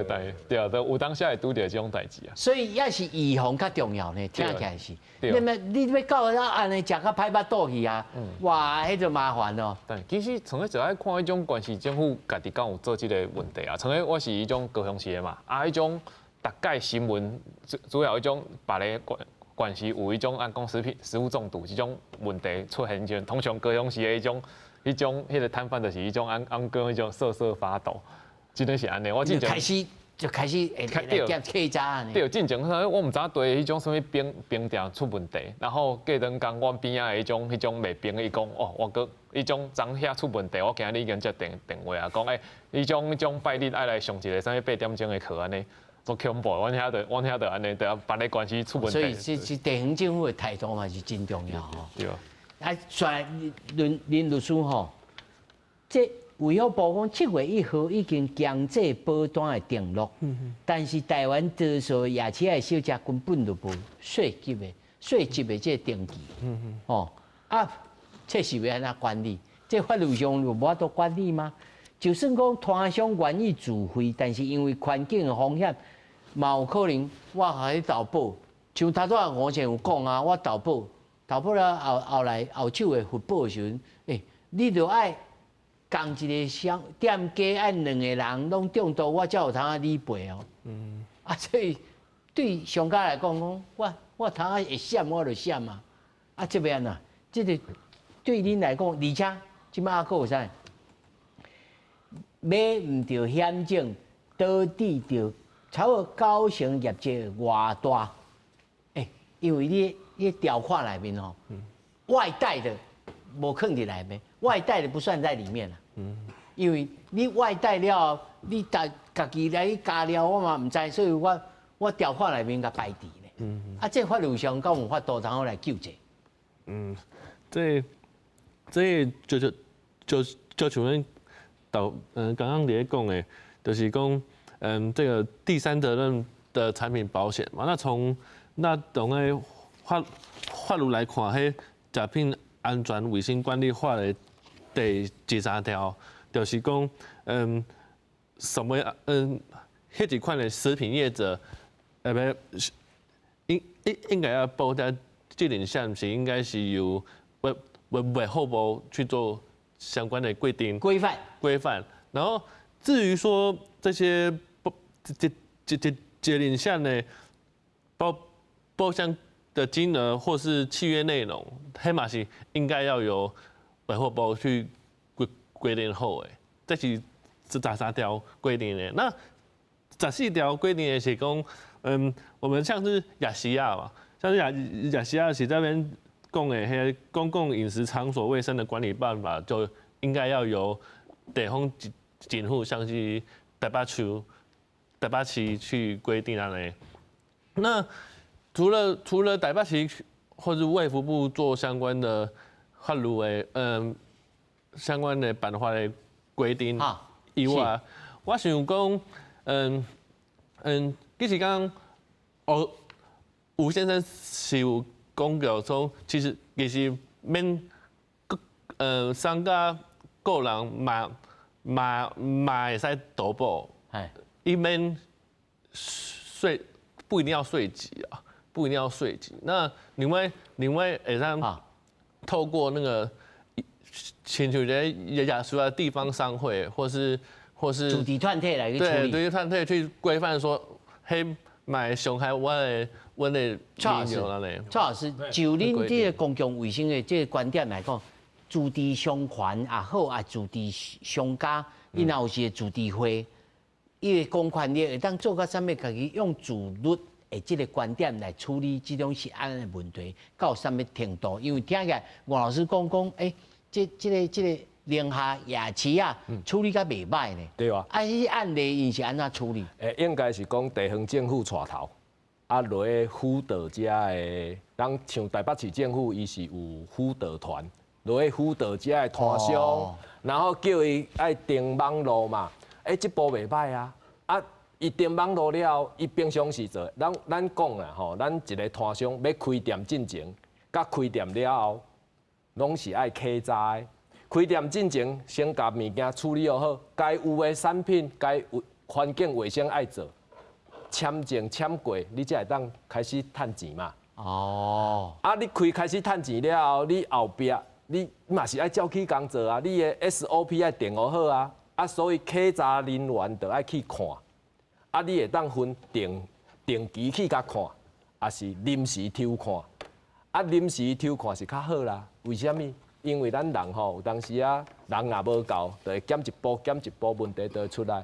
吧？对，有当下会拄到这种代志啊。所以也是预防较重要呢，听起来是。你要到安尼食较歹巴肚去哇，迄就麻烦咯。但其实从个就爱看迄种关系政府家己敢有做这个问题啊。从个我是迄种高雄市的嘛，迄种大概新闻主要迄种别个。关系有迄种按讲食物中毒这种问题出现时，通常高雄市的迄个摊贩就是迄种按讲迄种瑟瑟发抖，真的是安尼。我进前就开始检客查呢。对，进前我唔知对迄种什么冰店出问题，然后过两工我边仔迄种卖冰的，伊讲我个迄种昨遐出问题，我今日已经接电话啊，讲迄种拜日爱来上一个啥物8点钟的课安尼。做恐怖，阮遐着安尼，着别个关系出问题。所以是地方政府的态度嘛是真重要对。林律师这卫福部讲7月1号已经强制保单的订录，但是台湾多数夜市的小食根本就无税级的这登记。这是要安怎管理？这法律上有无法度管理吗？就算讲摊商愿意自费，但是因为环境的风险。嘛有可能，我甲你投保，像头拄我前有讲我投保了后手的核保的时阵，你就爱共一个店家按2个人拢中毒，我才有通啊理赔哦。所以对商家来讲，我通啊会闪我就闪嘛。这边啊，这个对恁来讲，而且即摆还有啥？买唔着险种，倒抵着差不多高成业绩偌大。因为你条款内面吼，外带的无放进来面，外带的不算在里面啦。因为你外带了，你家己来加料，我嘛唔知，所以我条款内面甲摆伫咧。这法律上敢有法度通好来救济？这就像阮刚刚你讲的，就是讲这个第三责任的产品保险嘛。那从个法律来看，迄食品安全卫生管理法的第13条，就是讲什么迄一款的食品业者，应该要报在这点上是应该是由卫福部去做相关的规定规范。然后至于说这些节点项的报销的金额或是契约内容，黑马是应该要由卫福部去规定后的，这是13条规定的。那14条规定的是讲，我们像是亚细亚嘛，像是亚细亚是这边讲的迄公共饮食场所卫生的管理办法，就应该要由地方政府，像是台北市去规定安尼。那除了台北市或者卫福部做相关的法律的相关的办法的规定以外，我想讲其实刚吴先生是有讲到说，其实免商家个人嘛会使投保，伊免税不一定要税级啊。不一定要税级。那另外会让透过那个请求的亚洲的地方商会，或是主题团体来去处理，对，主题团体去规范说，嘿，买伤害我的蔡老师，就恁这个公共卫生的这个观点来讲，主题商权也好，主题商家，伊若有是主题会，伊个公权力会当做到啥物？家己用自律。这个观点来处理这种食安的问题，到什么程度？因为听起来王老师讲，这个宁夏夜市啊，处理甲袂歹呢。对啊。迄案例因是安怎处理？应该是讲地方政府带头，落去辅导遮的，咱像台北市政府，伊是有辅导团，落去辅导遮的摊商，然后叫伊爱订网络嘛。这步袂歹啊。伊订网络了，伊平常时做，咱讲啦吼，咱一个摊商要开店进前，甲开店了后，拢是爱客查的。开店进前，先甲物件处理好，该有的产品，该环境卫生爱做，签证签过，你才会当开始趁钱嘛。你开始趁钱了后，你后壁你嘛是爱照起工做啊，你的 SOP 爱定好啊，所以客查人员就爱去看。你会当分定期去甲看，也是临时抽看。临时抽看是较好啦。为什么？因为咱人吼，有当时啊，人若无够，就会减一步，问题就会出来。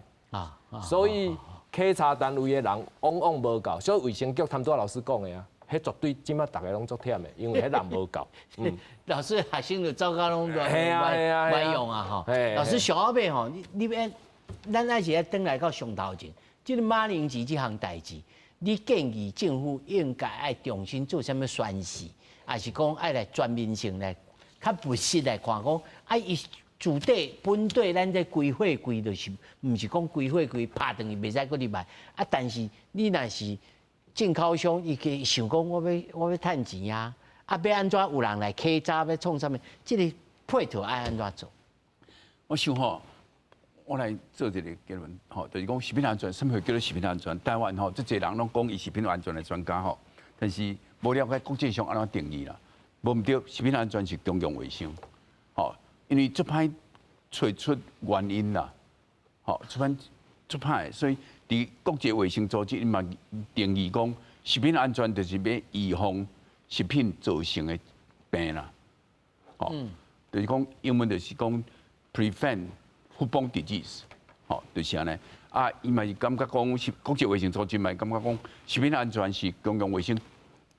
所以稽查单位的人往往无够，所以卫生局他们老师讲的啊，迄绝对即马大家拢足忝的，因为迄人无够。老师学生就走到拢歪用啊吼。老师上后尾吼，你咱还是要转来到上头前。这个马铃薯这项代志，你建议政府应该爱重新做什么宣示，还是讲爱来全面性来较务实来看讲，伊自地本地咱这规划规就是，唔是讲规划规拍断伊袂使搁入来，但是你若是进口商，伊个想讲我要趁钱啊，要安怎有人来客查要创啥物？这个配套爱安怎做？我想吼。我来做一个结论，就是讲食品安全，什么叫做食品安全？台湾这侪人拢讲伊食品安全的专家但是无了解国际上安怎定义啦。无毋对，食品安全是公共卫生，因为找出原因啦，好，出歹，所以伫国际卫生组织伊嘛定义讲，食品安全就是要预防食品造成的病啦，好，就是讲英文就是讲 prevent foodborne disease， 好，就是安尼。啊，伊嘛是感觉讲，国际卫生组织嘛感觉讲，食品安全是公共卫生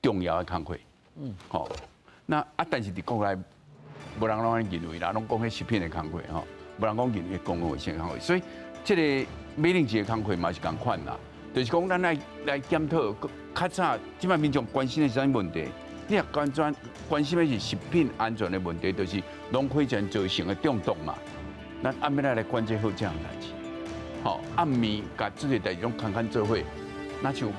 重要的工作，好，那啊，但是伫国内。无人拢安尼认为啦，拢讲迄食品的工课吼，无人讲认为公共卫生的工课，所以这个美玲姐的工课嘛是共款啦，就是讲咱来检讨，较早即摆民众关心的是啥问题？你若关心的是食品安全的问题，就是农亏钱造成的中毒嘛。咱暗暝来关注好这样代志，好暗暝甲这个代志拢空做伙，那就。